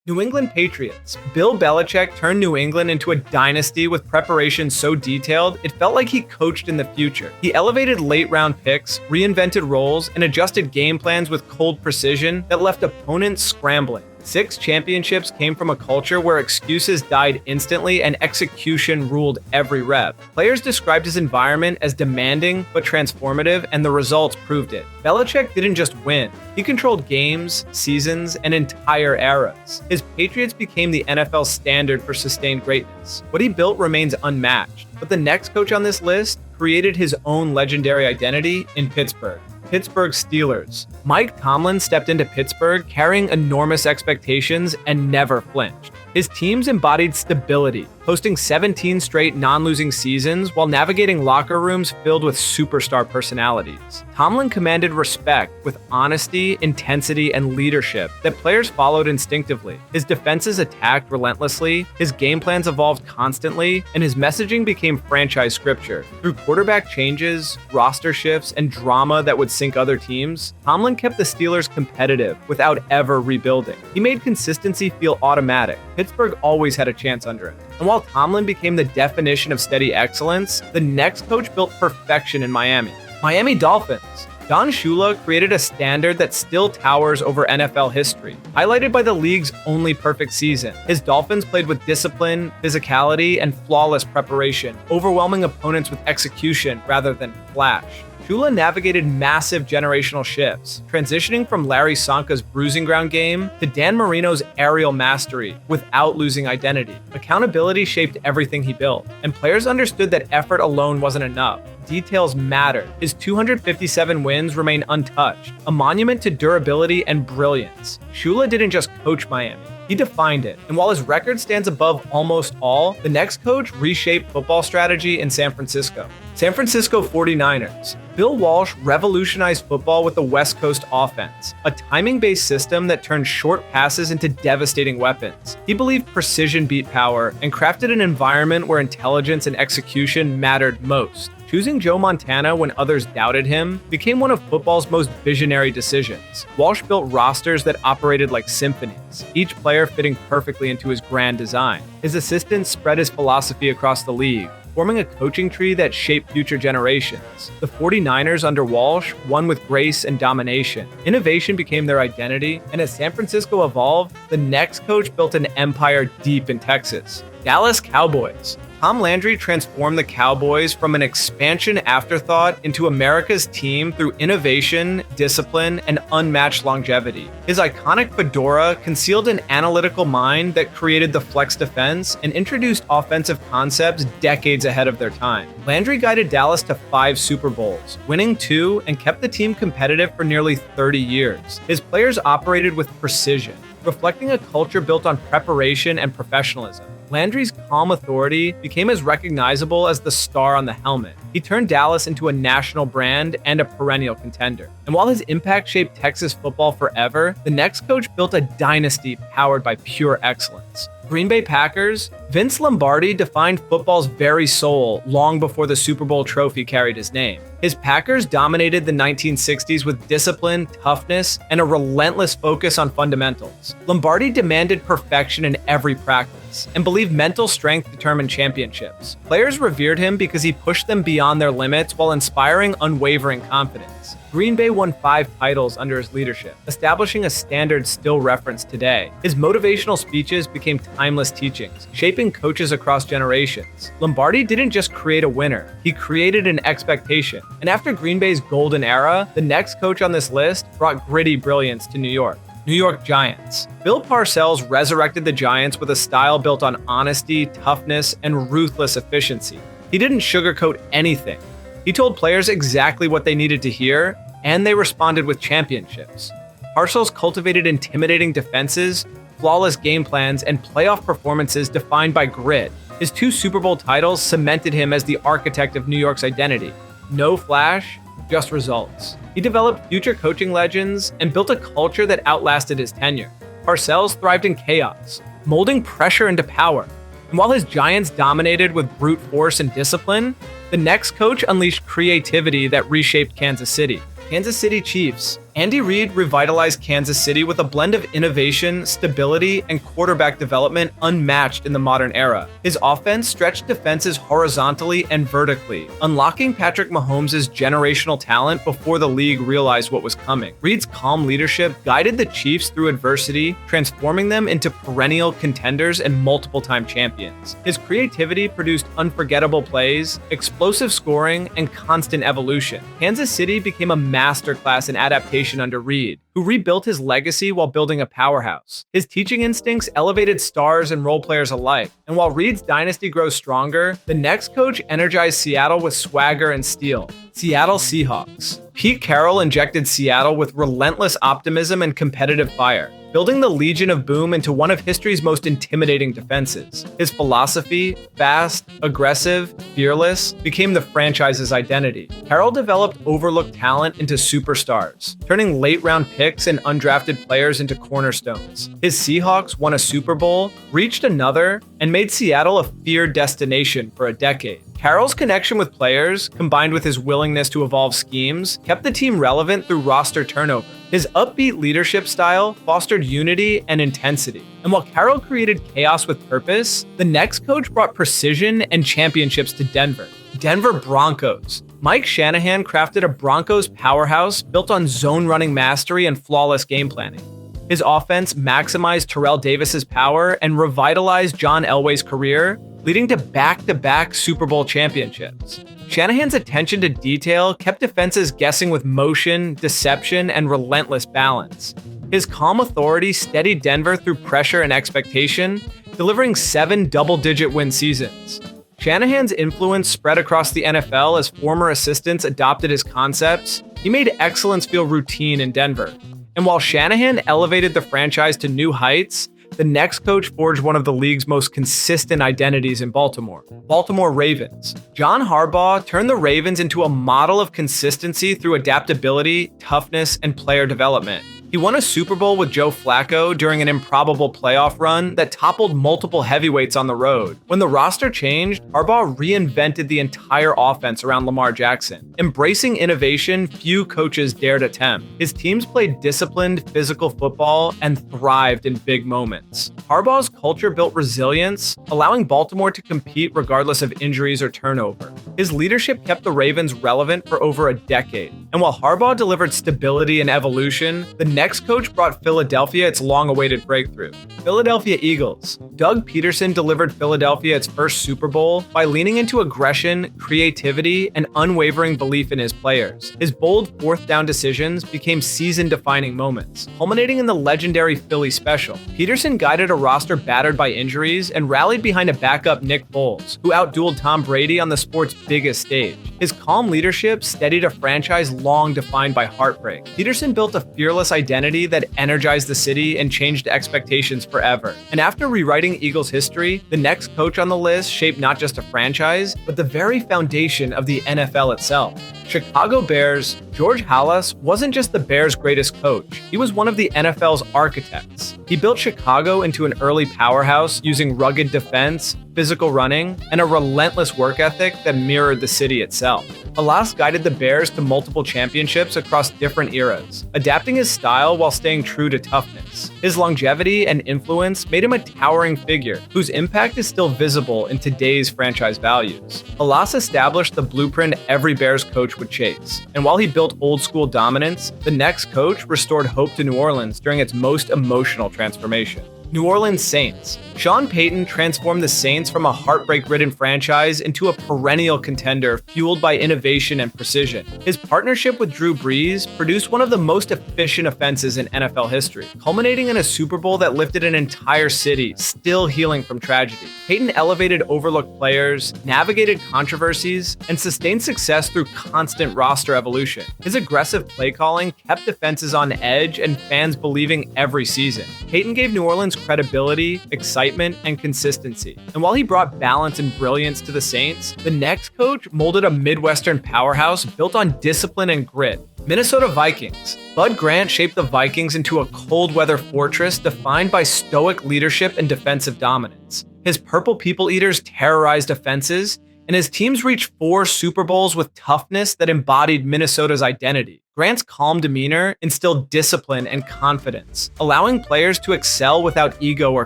New England Patriots. Bill Belichick turned New England into a dynasty with preparation so detailed, it felt like he coached in the future. He elevated late-round picks, reinvented roles, and adjusted game plans with cold precision that left opponents scrambling. 6 championships came from a culture where excuses died instantly and execution ruled every rep. Players described his environment as demanding but transformative, and the results proved it. Belichick didn't just win, he controlled games, seasons, and entire eras. His Patriots became the NFL standard for sustained greatness. What he built remains unmatched, but the next coach on this list created his own legendary identity in Pittsburgh. Pittsburgh Steelers. Mike Tomlin stepped into Pittsburgh carrying enormous expectations and never flinched. His teams embodied stability, hosting 17 straight non-losing seasons while navigating locker rooms filled with superstar personalities. Tomlin commanded respect with honesty, intensity, and leadership that players followed instinctively. His defenses attacked relentlessly, his game plans evolved constantly, and his messaging became franchise scripture. Through quarterback changes, roster shifts, and drama that would sink other teams, Tomlin kept the Steelers competitive without ever rebuilding. He made consistency feel automatic. Pittsburgh always had a chance under him. And while Tomlin became the definition of steady excellence, the next coach built perfection in Miami. Miami Dolphins. Don Shula created a standard that still towers over NFL history, highlighted by the league's only perfect season. His Dolphins played with discipline, physicality, and flawless preparation, overwhelming opponents with execution rather than flash. Shula navigated massive generational shifts, transitioning from Larry Tsonka's bruising ground game to Dan Marino's aerial mastery without losing identity. Accountability shaped everything he built, and players understood that effort alone wasn't enough. Details mattered. His 257 wins remain untouched, a monument to durability and brilliance. Shula didn't just coach Miami, he defined it. And while his record stands above almost all, the next coach reshaped football strategy in San Francisco. San Francisco 49ers. Bill Walsh revolutionized football with the West Coast offense, a timing-based system that turned short passes into devastating weapons. He believed precision beat power and crafted an environment where intelligence and execution mattered most. Choosing Joe Montana when others doubted him became one of football's most visionary decisions. Walsh built rosters that operated like symphonies, each player fitting perfectly into his grand design. His assistants spread his philosophy across the league, forming a coaching tree that shaped future generations. The 49ers under Walsh won with grace and domination. Innovation became their identity, and as San Francisco evolved, the next coach built an empire deep in Texas. Dallas Cowboys. Tom Landry transformed the Cowboys from an expansion afterthought into America's team through innovation, discipline, and unmatched longevity. His iconic fedora concealed an analytical mind that created the flex defense and introduced offensive concepts decades ahead of their time. Landry guided Dallas to 5 Super Bowls, winning 2, and kept the team competitive for nearly 30 years. His players operated with precision, reflecting a culture built on preparation and professionalism. Landry's calm authority became as recognizable as the star on the helmet. He turned Dallas into a national brand and a perennial contender. And while his impact shaped Texas football forever, the next coach built a dynasty powered by pure excellence. Green Bay Packers. Vince Lombardi defined football's very soul long before the Super Bowl trophy carried his name. His Packers dominated the 1960s with discipline, toughness, and a relentless focus on fundamentals. Lombardi demanded perfection in every practice and believed mental strength determined championships. Players revered him because he pushed them beyond their limits while inspiring unwavering confidence. Green Bay won 5 titles under his leadership, establishing a standard still referenced today. His motivational speeches became timeless teachings, shaping coaches across generations. Lombardi didn't just create a winner, he created an expectation. And after Green Bay's golden era, the next coach on this list brought gritty brilliance to New York. New York Giants. Bill Parcells resurrected the Giants with a style built on honesty, toughness, and ruthless efficiency. He didn't sugarcoat anything. He told players exactly what they needed to hear, and they responded with championships. Parcells cultivated intimidating defenses, flawless game plans, and playoff performances defined by grit. His 2 Super Bowl titles cemented him as the architect of New York's identity. No flash, just results. He developed future coaching legends and built a culture that outlasted his tenure. Parcells thrived in chaos, molding pressure into power. And while his Giants dominated with brute force and discipline, the next coach unleashed creativity that reshaped Kansas City. Kansas City Chiefs. Andy Reid revitalized Kansas City with a blend of innovation, stability, and quarterback development unmatched in the modern era. His offense stretched defenses horizontally and vertically, unlocking Patrick Mahomes' generational talent before the league realized what was coming. Reid's calm leadership guided the Chiefs through adversity, transforming them into perennial contenders and multiple-time champions. His creativity produced unforgettable plays, explosive scoring, and constant evolution. Kansas City became a masterclass in adaptation under Reid, who rebuilt his legacy while building a powerhouse. His teaching instincts elevated stars and role players alike, and while Reid's dynasty grows stronger, the next coach energized Seattle with swagger and steel. Seattle Seahawks. Pete Carroll injected Seattle with relentless optimism and competitive fire, building the Legion of Boom into one of history's most intimidating defenses. His philosophy, fast, aggressive, fearless, became the franchise's identity. Carroll developed overlooked talent into superstars, turning late-round picks and undrafted players into cornerstones. His Seahawks won a Super Bowl, reached another, and made Seattle a feared destination for a decade. Carroll's connection with players, combined with his willingness to evolve schemes, kept the team relevant through roster turnover. His upbeat leadership style fostered unity and intensity. And while Carroll created chaos with purpose, the next coach brought precision and championships to Denver. Denver Broncos. Mike Shanahan crafted a Broncos powerhouse built on zone-running mastery and flawless game planning. His offense maximized Terrell Davis's power and revitalized John Elway's career, leading to back-to-back Super Bowl championships. Shanahan's attention to detail kept defenses guessing with motion, deception, and relentless balance. His calm authority steadied Denver through pressure and expectation, delivering 7 double-digit win seasons. Shanahan's influence spread across the NFL as former assistants adopted his concepts. He made excellence feel routine in Denver. And while Shanahan elevated the franchise to new heights, the next coach forged one of the league's most consistent identities in Baltimore. Baltimore Ravens. John Harbaugh turned the Ravens into a model of consistency through adaptability, toughness, and player development. He won a Super Bowl with Joe Flacco during an improbable playoff run that toppled multiple heavyweights on the road. When the roster changed, Harbaugh reinvented the entire offense around Lamar Jackson, embracing innovation few coaches dared attempt. His teams played disciplined, physical football and thrived in big moments. Harbaugh's culture built resilience, allowing Baltimore to compete regardless of injuries or turnover. His leadership kept the Ravens relevant for over a decade. And while Harbaugh delivered stability and evolution, the next coach brought Philadelphia its long-awaited breakthrough. Philadelphia Eagles. Doug Peterson delivered Philadelphia its first Super Bowl by leaning into aggression, creativity, and unwavering belief in his players. His bold fourth-down decisions became season-defining moments, culminating in the legendary Philly Special. Peterson guided a roster battered by injuries and rallied behind a backup Nick Foles, who outdueled Tom Brady on the sport's biggest stage. His calm leadership steadied a franchise long defined by heartbreak. Peterson built a fearless identity that energized the city and changed expectations forever. And after rewriting Eagles history, the next coach on the list shaped not just a franchise, but the very foundation of the NFL itself. Chicago Bears. George Halas wasn't just the Bears' greatest coach, he was one of the NFL's architects. He built Chicago into an early powerhouse using rugged defense, physical running, and a relentless work ethic that mirrored the city itself. Halas guided the Bears to multiple championships across different eras, adapting his style while staying true to toughness. His longevity and influence made him a towering figure, whose impact is still visible in today's franchise values. Halas established the blueprint every Bears coach would chase, and while he built old-school dominance, the next coach restored hope to New Orleans during its most emotional transformation. New Orleans Saints. Sean Payton transformed the Saints from a heartbreak-ridden franchise into a perennial contender fueled by innovation and precision. His partnership with Drew Brees produced one of the most efficient offenses in NFL history, culminating in a Super Bowl that lifted an entire city, still healing from tragedy. Payton elevated overlooked players, navigated controversies, and sustained success through constant roster evolution. His aggressive play calling kept defenses on edge and fans believing every season. Payton gave New Orleans credibility, excitement, and consistency. And while he brought balance and brilliance to the Saints, the next coach molded a Midwestern powerhouse built on discipline and grit. Minnesota Vikings. Bud Grant shaped the Vikings into a cold-weather fortress defined by stoic leadership and defensive dominance. His Purple People Eaters terrorized offenses, and his teams reached 4 Super Bowls with toughness that embodied Minnesota's identity. Grant's calm demeanor instilled discipline and confidence, allowing players to excel without ego or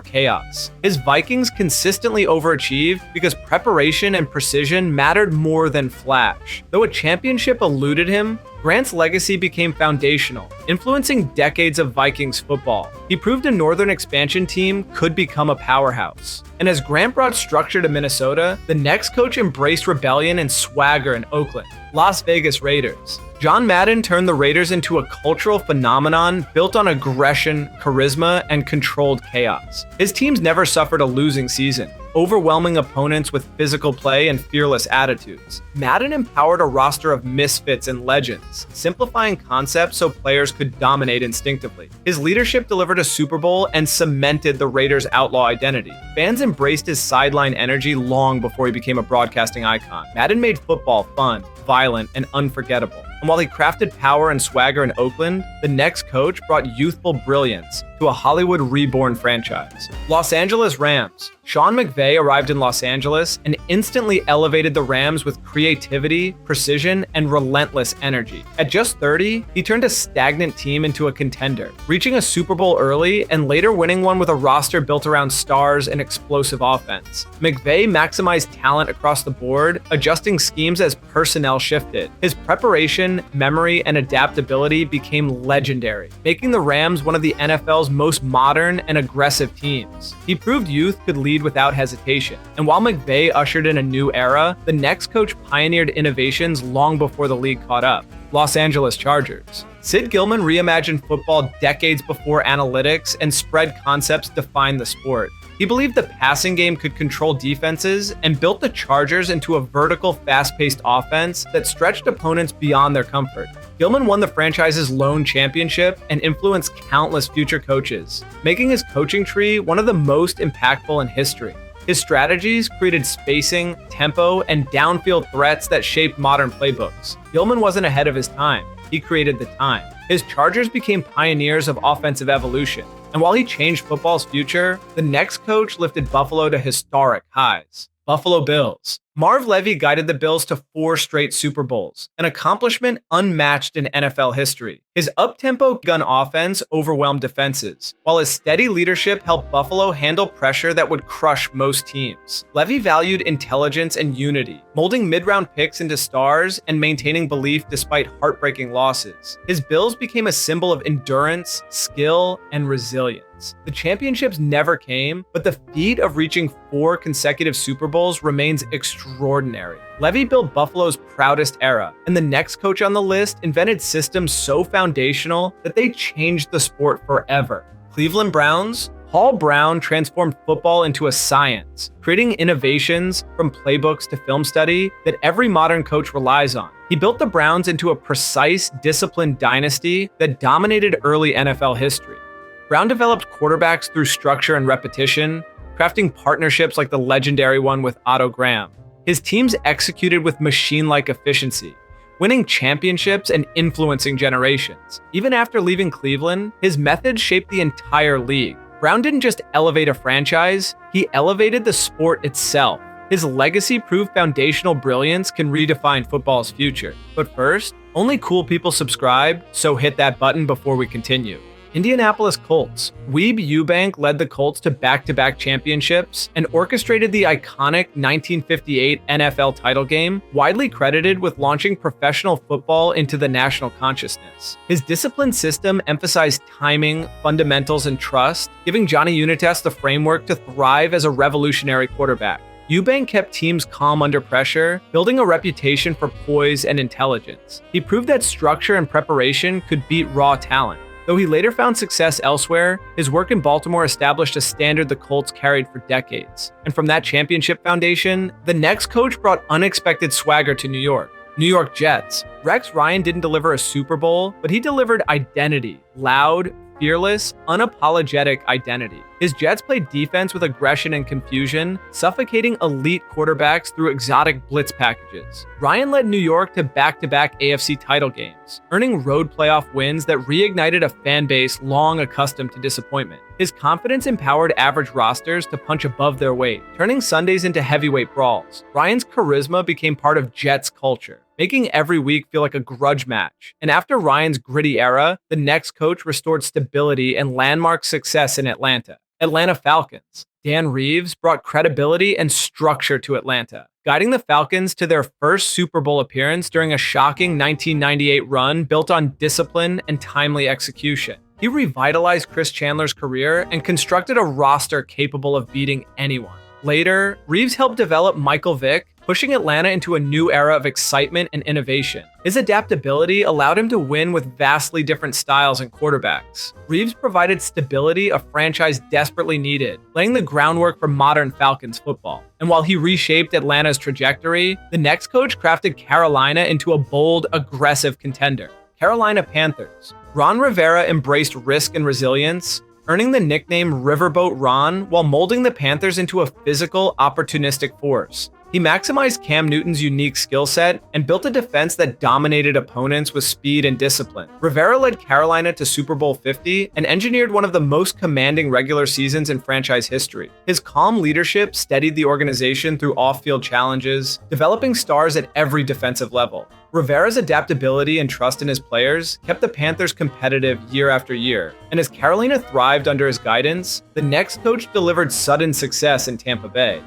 chaos. His Vikings consistently overachieved because preparation and precision mattered more than flash. Though a championship eluded him, Grant's legacy became foundational, influencing decades of Vikings football. He proved a northern expansion team could become a powerhouse. And as Grant brought structure to Minnesota, the next coach embraced rebellion and swagger in Oakland. Las Vegas Raiders. John Madden turned the Raiders into a cultural phenomenon built on aggression, charisma, and controlled chaos. His teams never suffered a losing season, overwhelming opponents with physical play and fearless attitudes. Madden empowered a roster of misfits and legends, simplifying concepts so players could dominate instinctively. His leadership delivered a Super Bowl and cemented the Raiders' outlaw identity. Fans embraced his sideline energy long before he became a broadcasting icon. Madden made football fun, violent, and unforgettable. And while he crafted power and swagger in Oakland, the next coach brought youthful brilliance to a Hollywood reborn franchise. Los Angeles Rams. Sean McVay arrived in Los Angeles and instantly elevated the Rams with creativity, precision, and relentless energy. At just 30, he turned a stagnant team into a contender, reaching a Super Bowl early and later winning one with a roster built around stars and explosive offense. McVay maximized talent across the board, adjusting schemes as personnel shifted. His preparation, memory, and adaptability became legendary, making the Rams one of the NFL's most modern and aggressive teams. He proved youth could lead without hesitation, and while McVay ushered in a new era, the next coach pioneered innovations long before the league caught up. Los Angeles Chargers. Sid Gilman reimagined football decades before analytics and spread concepts defined the sport. He believed the passing game could control defenses and built the Chargers into a vertical, fast-paced offense that stretched opponents beyond their comfort. Gilman won the franchise's lone championship and influenced countless future coaches, making his coaching tree one of the most impactful in history. His strategies created spacing, tempo, and downfield threats that shaped modern playbooks. Gilman wasn't ahead of his time. He created the time. His Chargers became pioneers of offensive evolution. And while he changed football's future, the next coach lifted Buffalo to historic highs. Buffalo Bills. Marv Levy guided the Bills to 4 straight Super Bowls, an accomplishment unmatched in NFL history. His up-tempo gun offense overwhelmed defenses, while his steady leadership helped Buffalo handle pressure that would crush most teams. Levy valued intelligence and unity, molding mid-round picks into stars and maintaining belief despite heartbreaking losses. His Bills became a symbol of endurance, skill, and resilience. The championships never came, but the feat of reaching 4 consecutive Super Bowls remains extraordinary. Levy built Buffalo's proudest era, and the next coach on the list invented systems so foundational that they changed the sport forever. Cleveland Browns. Paul Brown transformed football into a science, creating innovations from playbooks to film study that every modern coach relies on. He built the Browns into a precise, disciplined dynasty that dominated early NFL history. Brown developed quarterbacks through structure and repetition, crafting partnerships like the legendary one with Otto Graham. His teams executed with machine-like efficiency, winning championships and influencing generations. Even after leaving Cleveland, his methods shaped the entire league. Brown didn't just elevate a franchise, he elevated the sport itself. His legacy proved foundational brilliance can redefine football's future. But first, only cool people subscribe, so hit that button before we continue. Indianapolis Colts. Weeb Ewbank led the Colts to back-to-back championships and orchestrated the iconic 1958 NFL title game, widely credited with launching professional football into the national consciousness. His disciplined system emphasized timing, fundamentals, and trust, giving Johnny Unitas the framework to thrive as a revolutionary quarterback. Ewbank kept teams calm under pressure, building a reputation for poise and intelligence. He proved that structure and preparation could beat raw talent. Though he later found success elsewhere, his work in Baltimore established a standard the Colts carried for decades. And from that championship foundation, the next coach brought unexpected swagger to New York. New York Jets. Rex Ryan didn't deliver a Super Bowl, but he delivered identity, loud, fearless, unapologetic identity. His Jets played defense with aggression and confusion, suffocating elite quarterbacks through exotic blitz packages. Ryan led New York to back-to-back AFC title games, earning road playoff wins that reignited a fan base long accustomed to disappointment. His confidence empowered average rosters to punch above their weight, turning Sundays into heavyweight brawls. Ryan's charisma became part of Jets culture, making every week feel like a grudge match. And after Ryan's gritty era, the next coach restored stability and landmark success in Atlanta. Atlanta Falcons. Dan Reeves brought credibility and structure to Atlanta, guiding the Falcons to their first Super Bowl appearance during a shocking 1998 run built on discipline and timely execution. He revitalized Chris Chandler's career and constructed a roster capable of beating anyone. Later, Reeves helped develop Michael Vick, pushing Atlanta into a new era of excitement and innovation. His adaptability allowed him to win with vastly different styles and quarterbacks. Reeves provided stability a franchise desperately needed, laying the groundwork for modern Falcons football. And while he reshaped Atlanta's trajectory, the next coach crafted Carolina into a bold, aggressive contender. Carolina Panthers. Ron Rivera embraced risk and resilience, earning the nickname Riverboat Ron while molding the Panthers into a physical, opportunistic force. He maximized Cam Newton's unique skill set and built a defense that dominated opponents with speed and discipline. Rivera led Carolina to Super Bowl 50 and engineered one of the most commanding regular seasons in franchise history. His calm leadership steadied the organization through off-field challenges, developing stars at every defensive level. Rivera's adaptability and trust in his players kept the Panthers competitive year after year, and as Carolina thrived under his guidance, the next coach delivered sudden success in Tampa Bay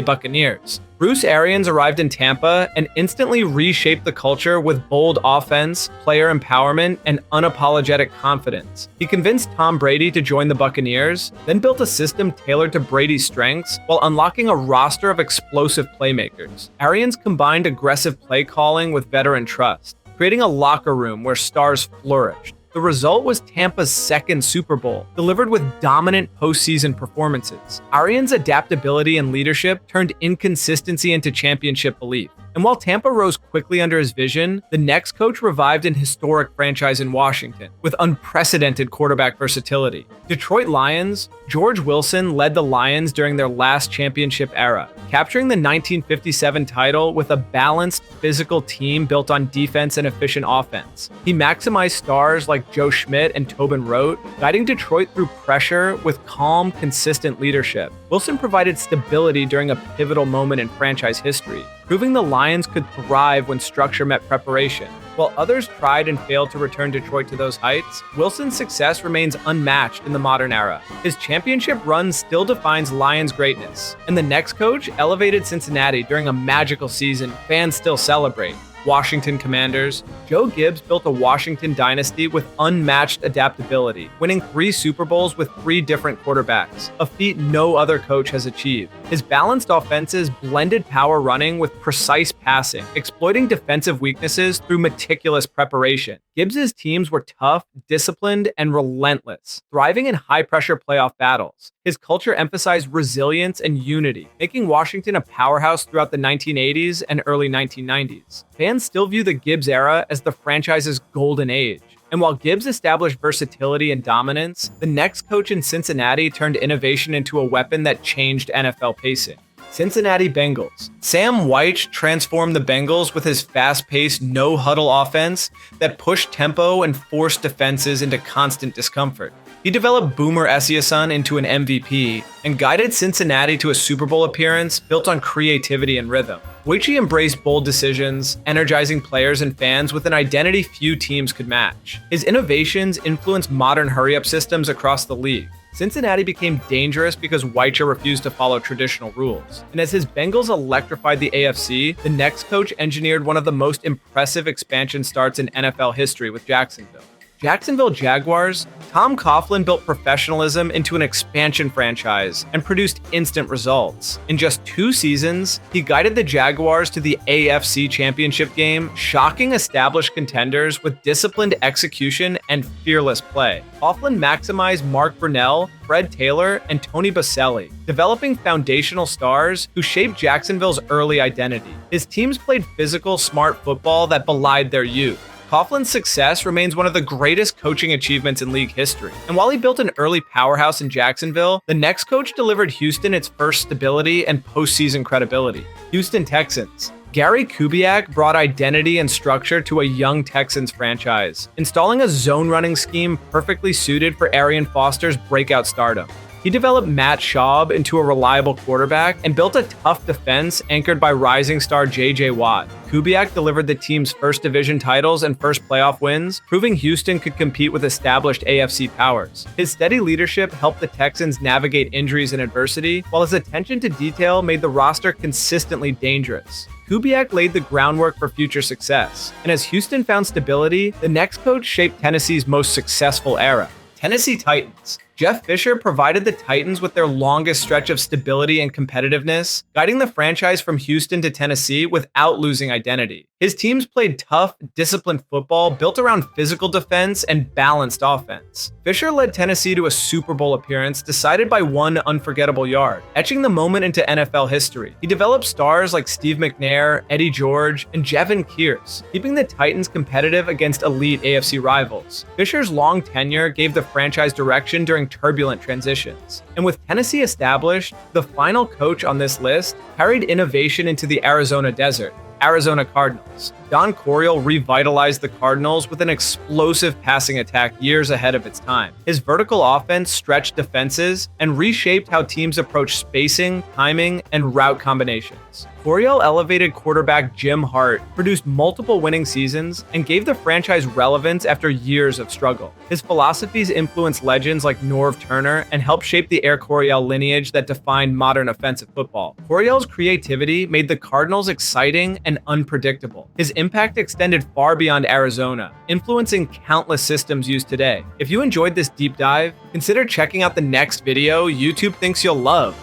Buccaneers. Bruce Arians arrived in Tampa and instantly reshaped the culture with bold offense, player empowerment, and unapologetic confidence. He convinced Tom Brady to join the Buccaneers, then built a system tailored to Brady's strengths while unlocking a roster of explosive playmakers. Arians combined aggressive play calling with veteran trust, creating a locker room where stars flourished. The result was Tampa's second Super Bowl, delivered with dominant postseason performances. Arians' adaptability and leadership turned inconsistency into championship belief. And while Tampa rose quickly under his vision, the next coach revived an historic franchise in Washington with unprecedented quarterback versatility. Detroit Lions. George Wilson led the Lions during their last championship era, capturing the 1957 title with a balanced, physical team built on defense and efficient offense. He maximized stars like Joe Schmidt and Tobin Rote, guiding Detroit through pressure with calm, consistent leadership. Wilson provided stability during a pivotal moment in franchise history, proving the Lions could thrive when structure met preparation. While others tried and failed to return Detroit to those heights, Wilson's success remains unmatched in the modern era. His championship run still defines Lions' greatness, and the next coach elevated Cincinnati during a magical season fans still celebrate. Washington Commanders. Joe Gibbs built a Washington dynasty with unmatched adaptability, winning 3 Super Bowls with 3 different quarterbacks, a feat no other coach has achieved. His balanced offenses blended power running with precise passing, exploiting defensive weaknesses through meticulous preparation. Gibbs's teams were tough, disciplined, and relentless, thriving in high-pressure playoff battles. His culture emphasized resilience and unity, making Washington a powerhouse throughout the 1980s and early 1990s. Fans still view the Gibbs era as the franchise's golden age. And while Gibbs established versatility and dominance, the next coach in Cincinnati turned innovation into a weapon that changed NFL pacing. Cincinnati Bengals. Sam Wyche transformed the Bengals with his fast-paced, no-huddle offense that pushed tempo and forced defenses into constant discomfort. He developed Boomer Esiason into an MVP and guided Cincinnati to a Super Bowl appearance built on creativity and rhythm. Wyche embraced bold decisions, energizing players and fans with an identity few teams could match. His innovations influenced modern hurry-up systems across the league. Cincinnati became dangerous because Wyche refused to follow traditional rules. And as his Bengals electrified the AFC, the next coach engineered one of the most impressive expansion starts in NFL history with Jacksonville. Jacksonville Jaguars. Tom Coughlin built professionalism into an expansion franchise and produced instant results. In just 2 seasons, he guided the Jaguars to the AFC Championship game, shocking established contenders with disciplined execution and fearless play. Coughlin maximized Mark Brunell, Fred Taylor, and Tony Boselli, developing foundational stars who shaped Jacksonville's early identity. His teams played physical, smart football that belied their youth. Coughlin's success remains one of the greatest coaching achievements in league history. And while he built an early powerhouse in Jacksonville, the next coach delivered Houston its first stability and postseason credibility. Houston Texans. Gary Kubiak brought identity and structure to a young Texans franchise, installing a zone-running scheme perfectly suited for Arian Foster's breakout stardom. He developed Matt Schaub into a reliable quarterback and built a tough defense anchored by rising star J.J. Watt. Kubiak delivered the team's first division titles and first playoff wins, proving Houston could compete with established AFC powers. His steady leadership helped the Texans navigate injuries and adversity, while his attention to detail made the roster consistently dangerous. Kubiak laid the groundwork for future success, and as Houston found stability, the next coach shaped Tennessee's most successful era. Tennessee Titans. Jeff Fisher provided the Titans with their longest stretch of stability and competitiveness, guiding the franchise from Houston to Tennessee without losing identity. His teams played tough, disciplined football built around physical defense and balanced offense. Fisher led Tennessee to a Super Bowl appearance decided by one unforgettable yard, etching the moment into NFL history. He developed stars like Steve McNair, Eddie George, and Jevin Kearse, keeping the Titans competitive against elite AFC rivals. Fisher's long tenure gave the franchise direction during turbulent transitions. And with Tennessee established, the final coach on this list carried innovation into the Arizona desert. Arizona Cardinals. Don Coryell revitalized the Cardinals with an explosive passing attack years ahead of its time. His vertical offense stretched defenses and reshaped how teams approach spacing, timing, and route combinations. Coryell elevated quarterback Jim Hart, produced multiple winning seasons, and gave the franchise relevance after years of struggle. His philosophies influenced legends like Norv Turner and helped shape the Air Coryell lineage that defined modern offensive football. Coryell's creativity made the Cardinals exciting and unpredictable. His impact extended far beyond Arizona, influencing countless systems used today. If you enjoyed this deep dive, consider checking out the next video YouTube thinks you'll love.